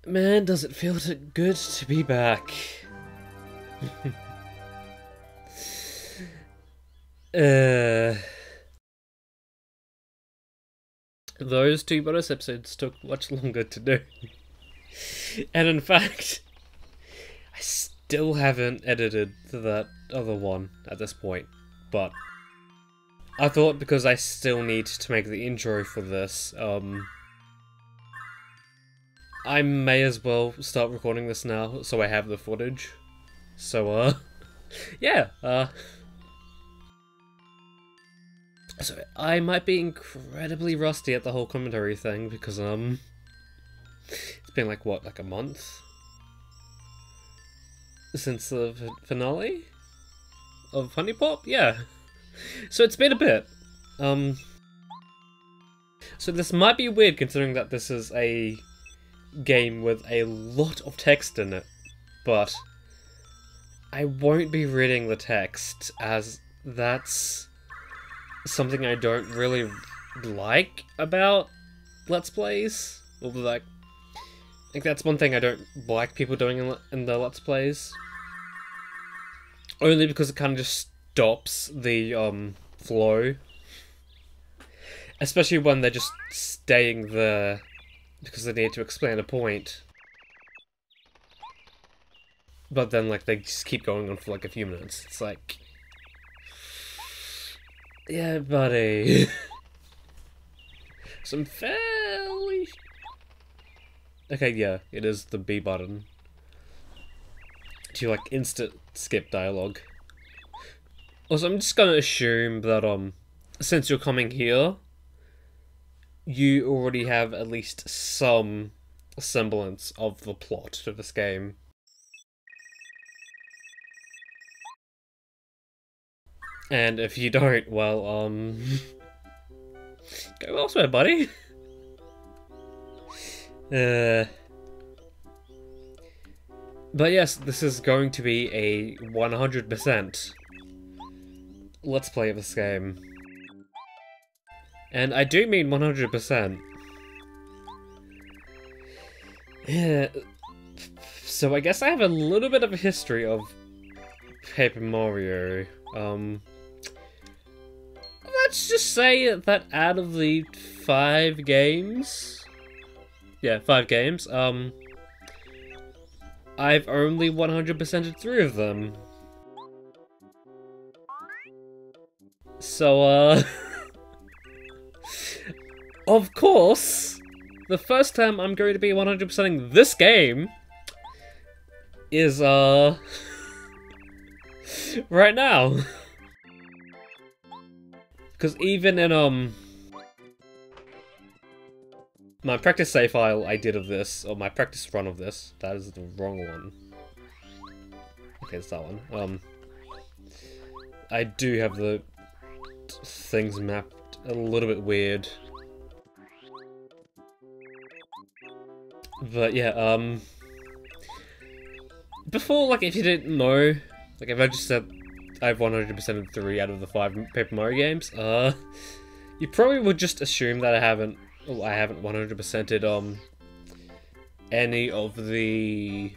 Man, does it feel good to be back. Those two bonus episodes took much longer to do. And in fact, I still haven't edited that other one at this point. But I thought because I still need to make the intro for this, I may as well start recording this now, so I have the footage. So, yeah, so I might be incredibly rusty at the whole commentary thing, because, it's been like, what, like a month? Since the finale? Of Honey Pop? Yeah. So it's been a bit. So this might be weird, considering that this is a game with a lot of text in it, but I won't be reading the text, as that's something I don't really like about Let's Plays. Or like, I think that's one thing I don't like people doing in the Let's Plays. Only because it kind of just stops the flow. Especially when they're just staying there because they need to explain a point. But then, like, they just keep going on for, like, a few minutes. It's like... yeah, buddy. Some fairly... okay, yeah, it is the B button. To, like, instant skip dialogue. Also, I'm just gonna assume that, since you're coming here, you already have at least some semblance of the plot to this game. And if you don't, well, go elsewhere, buddy. But yes, this is going to be a 100% Let's Play of this game. And I do mean 100%. Yeah. So I guess I have a little bit of a history of Paper Mario. Let's just say that out of the 5 games... yeah, 5 games, I've only 100%ed 3 of them. So, of course, the first time I'm going to be 100%ing this game is, right now. Because even in, my practice save file I did of this, or my practice run of this, that is the wrong one. Okay, it's that one. I do have the things mapped a little bit weird. But yeah, before, like, if you didn't know, like, if I just said I've 100%ed 3 out of the 5 Paper Mario games, you probably would just assume that I haven't 100%ed, any of the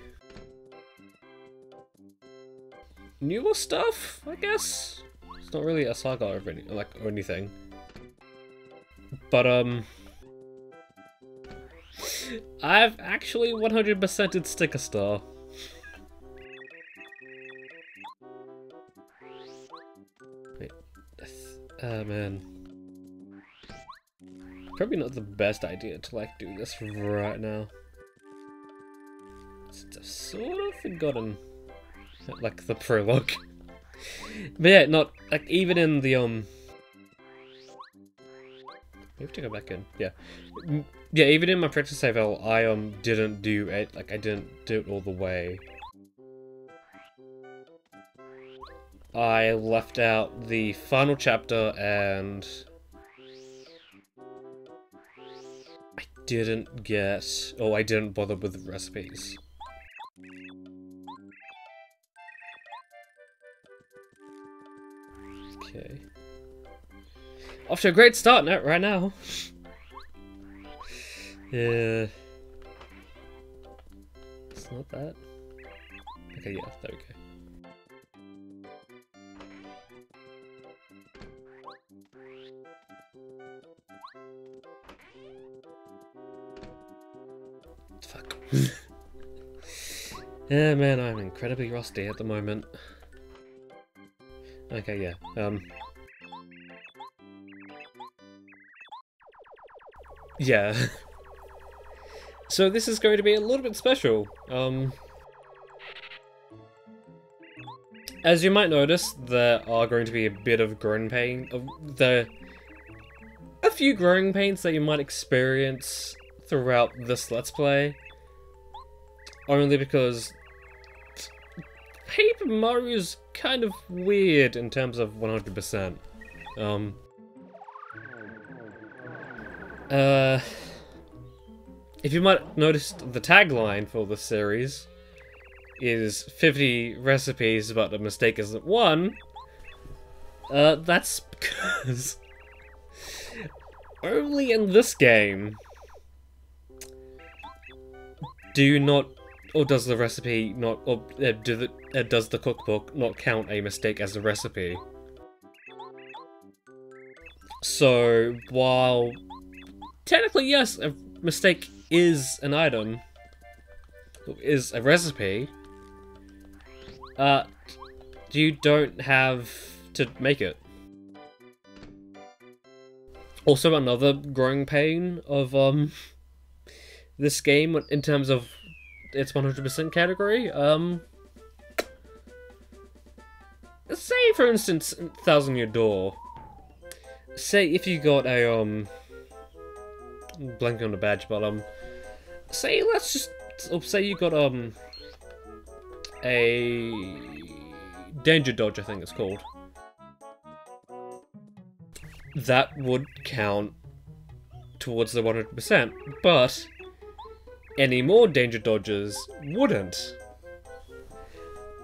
newer stuff, I guess? It's not really a saga or anything. But, I've actually 100%ed Sticker Star. Wait. Oh, man. Probably not the best idea to, like, do this right now. I've sort of forgotten, like, the prologue. But yeah, not, like, even in the, we have to go back in, yeah. Yeah, even in my practice save file, I, didn't do it, like, I didn't do it all the way. I left out the final chapter, and I didn't get, I didn't bother with the recipes. Okay. Off to a great start right now. Yeah. It's not that. Okay, yeah, there we go. Fuck. Yeah, man, I'm incredibly rusty at the moment. Okay, yeah. Yeah. So this is going to be a little bit special. As you might notice, there are going to be a bit of growing pain. A few growing pains that you might experience throughout this Let's Play. Only because Paper Mario's kind of weird in terms of 100%. If you might have noticed, the tagline for the series is 50 recipes, but a mistake isn't one. That's because only in this game does the recipe not, does the cookbook not count a mistake as a recipe. So, while technically, yes, a mistake is an item, is a recipe, you don't have to make it. Also, another growing pain of, this game, in terms of its 100% category, say, for instance, 1,000 Year Door. Say if you got a, blanking on the badge, but, say you got, a Danger Dodge, I think it's called. That would count towards the 100%, but any more Danger Dodges wouldn't.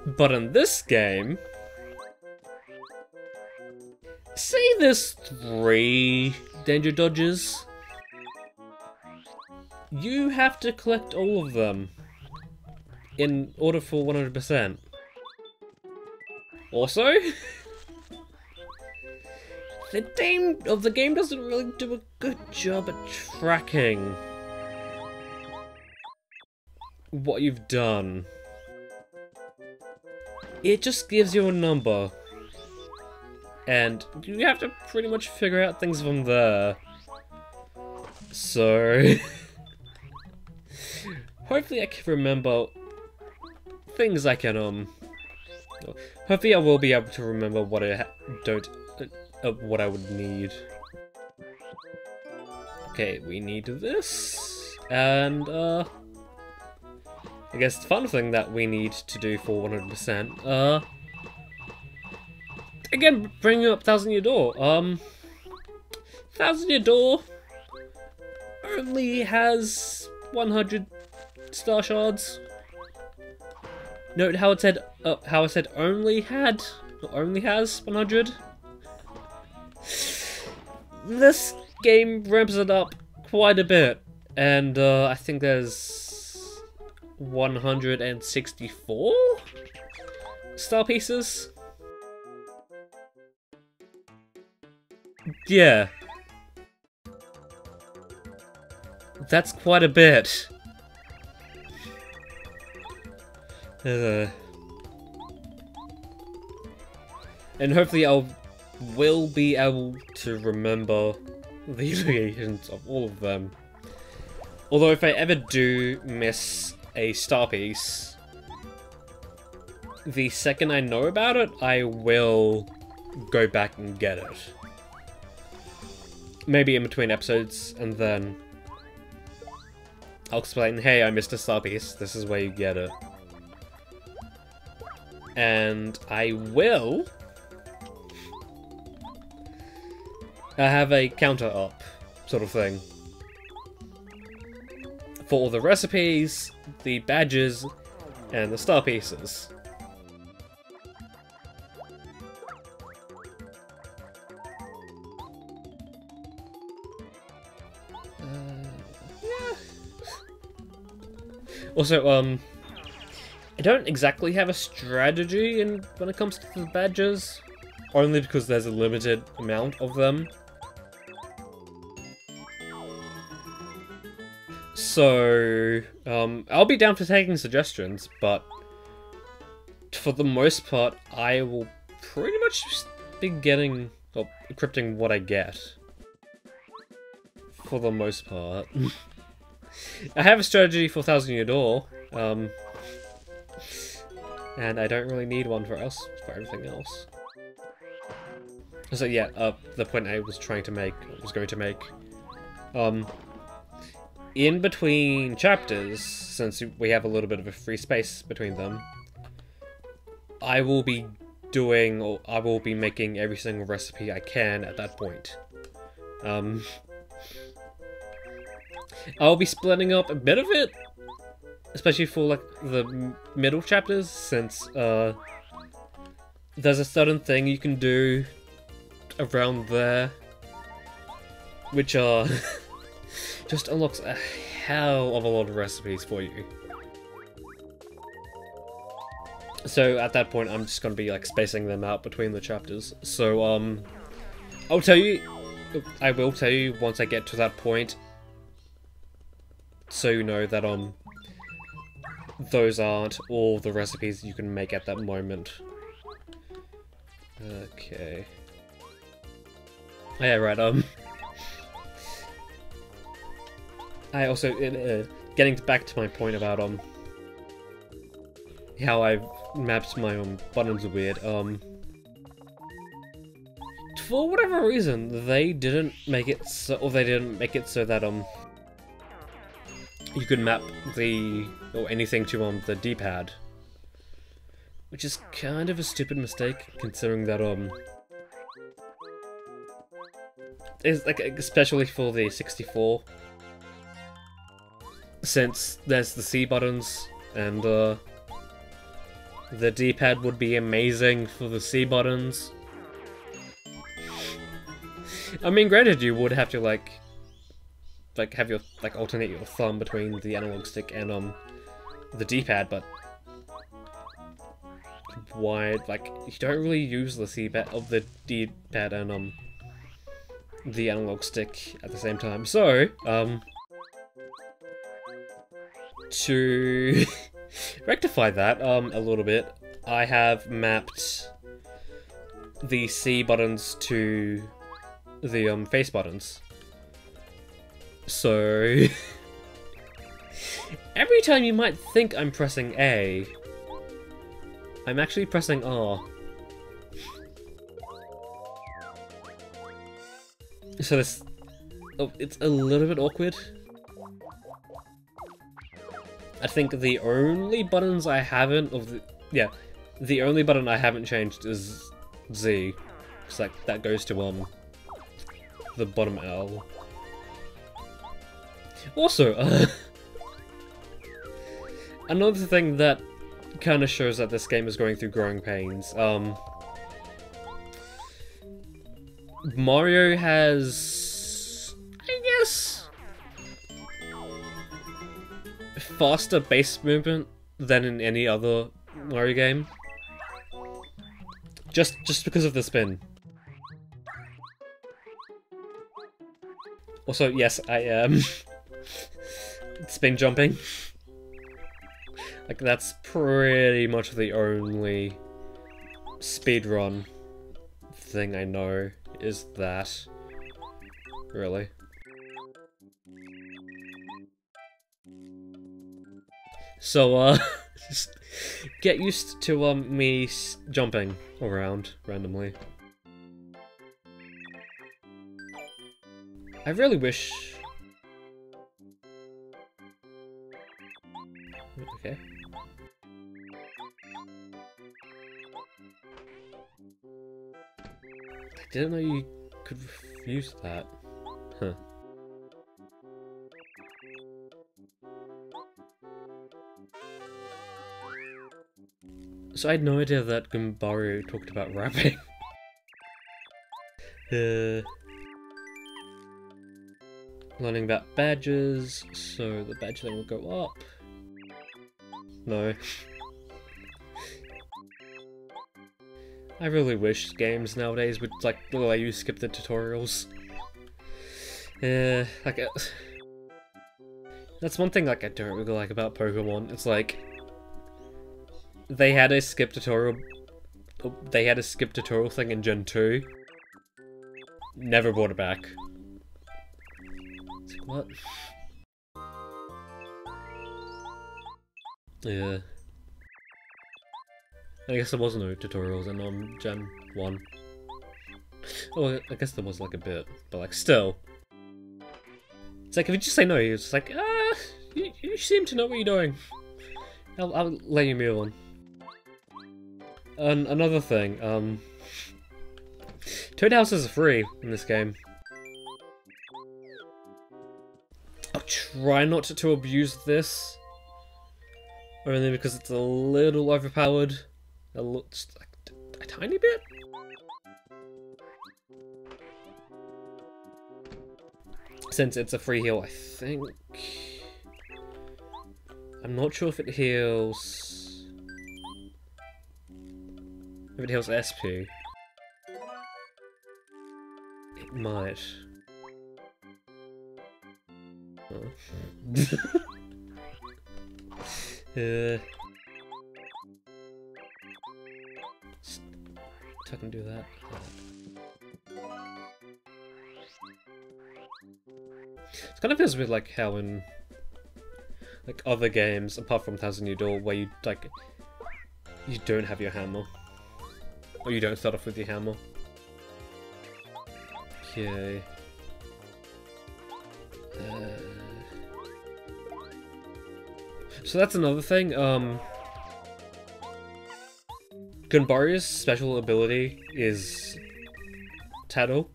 But in this game, say there's 3 Danger Dodges, you have to collect all of them in order for 100%. Also, the game doesn't really do a good job at tracking what you've done. It just gives you a number, and you have to pretty much figure out things from there. So, hopefully I can remember things I can, hopefully I will be able to remember what I what I would need. Okay, we need this, and, I guess the fun thing that we need to do for 100%, again, bringing up 1,000 Year Door, 1,000 Year Door only has 100 star shards. Note how it said, only has 100. This game ramps it up quite a bit, and I think there's 164 star pieces. Yeah. That's quite a bit. And hopefully will be able to remember the locations of all of them. Although if I ever do miss a star piece, the second I know about it, I will go back and get it. Maybe in between episodes, and then I'll explain, hey, I missed a star piece, this is where you get it. And I will have a counter up, sort of thing, for all the recipes, the badges, and the star pieces. Yeah. Also, I don't exactly have a strategy when it comes to the badges, only because there's a limited amount of them. So, I'll be down for taking suggestions, but for the most part, I will pretty much just be getting, or encrypting what I get. For the most part. I have a strategy for Thousand Year Door, and I don't really need one for everything else. So yeah, the point I was going to make, in between chapters, since we have a little bit of a free space between them, I will be making every single recipe I can at that point. I'll be splitting up a bit of it, especially for like the middle chapters, since there's a certain thing you can do around there, which just unlocks a hell of a lot of recipes for you. So at that point, I'm just gonna be like spacing them out between the chapters. So I will tell you once I get to that point, so you know that those aren't all the recipes you can make at that moment. Okay. Yeah, right. I also getting back to my point about how I've mapped my buttons weird. For whatever reason, they didn't make it so, that you could map anything to the D-pad, which is kind of a stupid mistake, considering that it's like, especially for the 64, since there's the C buttons, and the D-pad would be amazing for the C buttons. I mean, granted, you would have to have your alternate your thumb between the analog stick and the D-pad, but why? You don't really use the C-pad of the D-pad and the analog stick at the same time. So to rectify that a little bit, I have mapped the C buttons to the face buttons. So every time you might think I'm pressing A, I'm actually pressing R. So it's a little bit awkward. I think the only buttons I haven't the only button I haven't changed is Z, because that goes to the bottom L. Also, another thing that kind of shows that this game is going through growing pains. Mario has, I guess, faster base movement than in any other Mario game. Just because of the spin. Also, yes, I am. spin jumping. Like, that's pretty much the only speedrun thing I know is that. Really. So, just get used to, me jumping around randomly. I really wish... Okay. I didn't know you could refuse that. Huh. So I had no idea that Gumbaru talked about rapping. Learning about badges, so the badge thing will go up. No. I really wish games nowadays would, like, let you skip the tutorials. Like, that's one thing, like, I don't really like about Pokemon. It's like, they had a skip tutorial thing in Gen 2. Never brought it back. It's like, what? Yeah. I guess there was no tutorials in Gen 1. Oh, I guess there was like a bit, but like still. It's like if you just say no, you're just like, you seem to know what you're doing. I'll let you move on. And another thing, Toad houses are free in this game. I'll try not to abuse this. Only because it's a little overpowered. Just like a tiny bit? Since it's a free heal, I think... I'm not sure if it heals... If it heals SP. It might. Oh. I can do that. It kind of feels weird, like how in like other games, apart from Thousand Year Door, where you like you don't have your hammer, or you don't start off with your hammer. Okay. So that's another thing. Gunbaru's special ability is Tattle,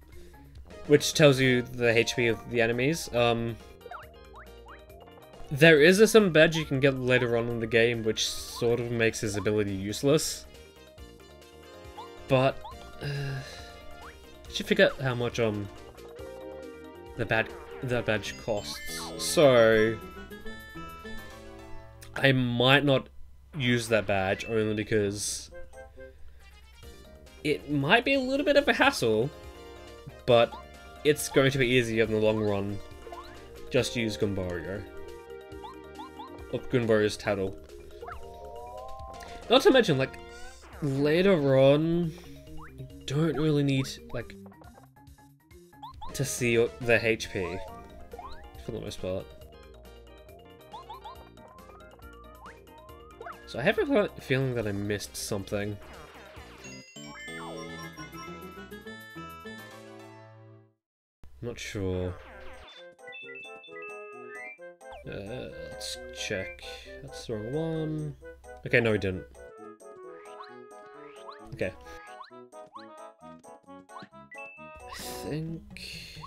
which tells you the HP of the enemies. There is some badge you can get later on in the game, which sort of makes his ability useless. But I should figure out how much that badge costs. So I might not use that badge only because it might be a little bit of a hassle, but it's going to be easier in the long run. Just use Gunbaru. Or Gunbaru's Tattle. Not to mention, like, later on, you don't really need, like, to see the HP, for the most part. So I have a feeling that I missed something. Not sure. Let's check. That's the wrong one. Okay, no, we didn't. Okay. I think...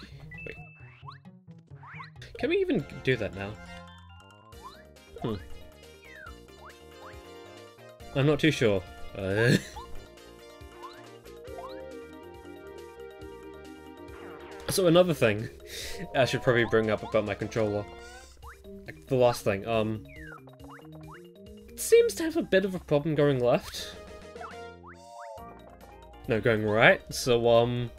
Wait. Can we even do that now? I'm not too sure. So another thing I should probably bring up about my controller. Like, the last thing, it seems to have a bit of a problem going left. No, going right, so,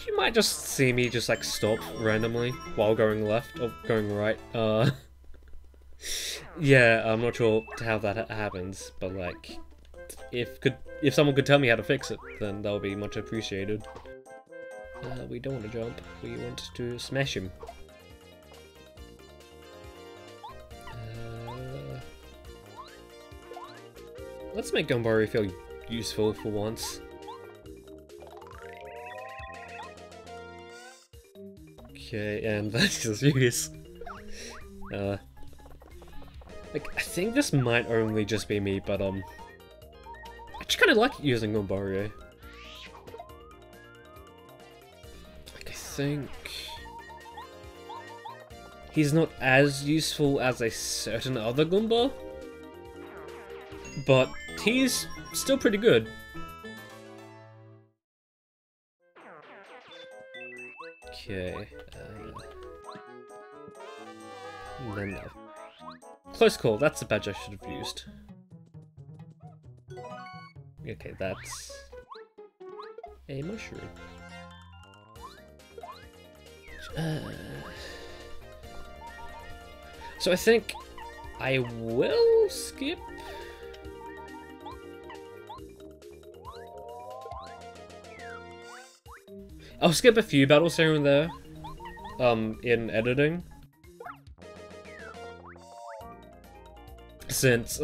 You might just see me just like stop randomly while going left or going right. Yeah, I'm not sure how that happens, but like, if someone could tell me how to fix it, then that would be much appreciated. We don't want to jump, we want to smash him. Let's make Gumbari feel useful for once. Okay, and that is use. Like, I think this might only just be me, but I just kind of like using Gumbari. Like, I think he's not as useful as a certain other Goomba, but he's still pretty good. Okay, and then close call, that's the badge I should have used. Okay, that's a mushroom. So I think I will skip. I'll skip a few battles here and there, in editing. Since,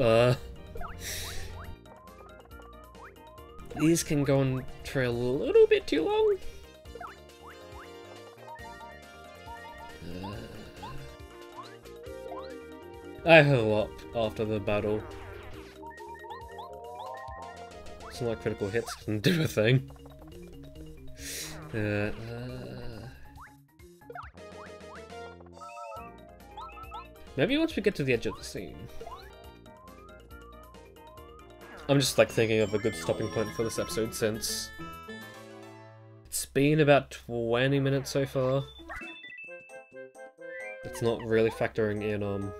these can go on for a little bit too long. I heal up after the battle. Some like critical hits can do a thing. Maybe once we get to the edge of the scene. I'm just like thinking of a good stopping point for this episode since it's been about 20 minutes so far. It's not really factoring in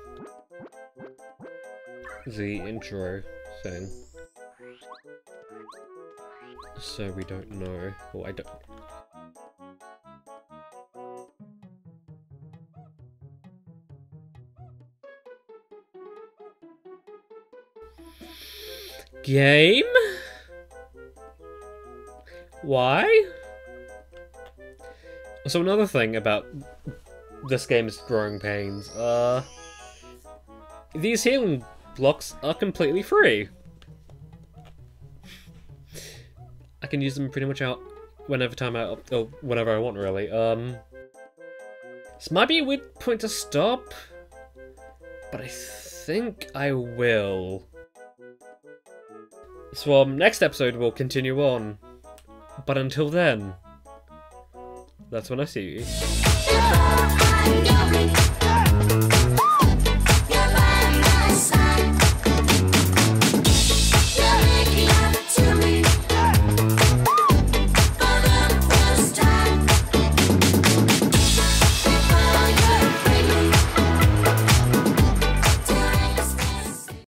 the intro thing. So we don't know. Well, I don't. Game? Why? So another thing about this game's growing pains, these healing blocks are completely free. I can use them pretty much out whenever whenever I want, really. This might be a weird point to stop, but I think I will. So next episode we'll continue on, but until then, that's when I see you.